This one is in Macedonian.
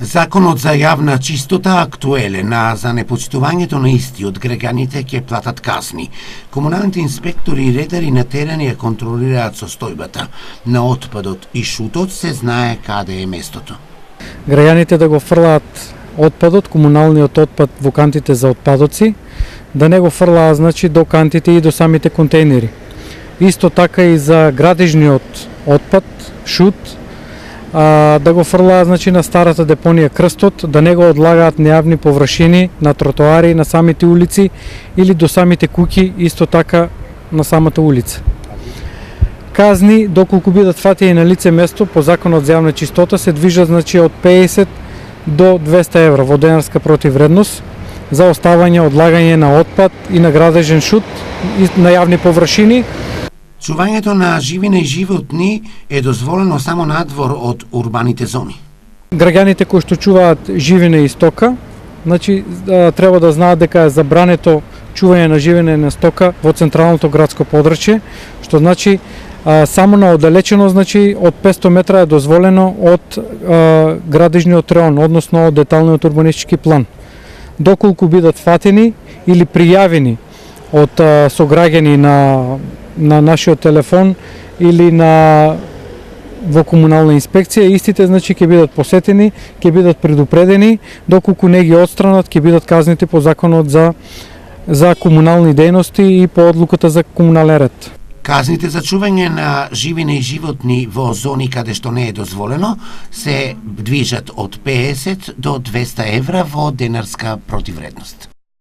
Законот за јавна чистота актуелен, а за непочитувањето на истиот граѓаните ќе платат казни. Комуналните инспектори и редари на терен ја контролираат состојбата на отпадот и шутот, се знае каде е местото. Граѓаните да го фрлаат отпадот, комуналниот отпад во кантите за отпадоци, да не го фрлаат до кантите и до самите контейнери. Исто така и за градежниот отпад, шут, да го фрлаат на старата депонија Крстот, да не го одлагаат на јавни површини, на тротоари, на самите улици или до самите куќи, исто така на самата улица. Казни, доколку бидат фатени на лице место по Законот за јавна чистота, се движат од 50 до 200 евра во денарска противвредност за оставање, одлагање на отпад и на градежен шут на јавни површини. Чувањето на живина и животни е дозволено само надвор од урбаните зони. Граѓаните кои што чуваат живина и стока, треба да знаат дека е забрането чување на живина и на стока во централното градско подрачје, што значи само на оддалечено од 500 метра е дозволено од градежниот реон, односно од деталниот урбанистички план. Доколку бидат фатени или пријавени од сограѓани на нашиот телефон или во комунална инспекција, истите ќе бидат посетени, ќе бидат предупредени, доколку не ги отстранат, ќе бидат казните по Законот за комунални дејности и по одлуката за комунален ред. Казните за чување на живина и животни во зони каде што не е дозволено се движат од 50 до 200 евра во денарска противвредност.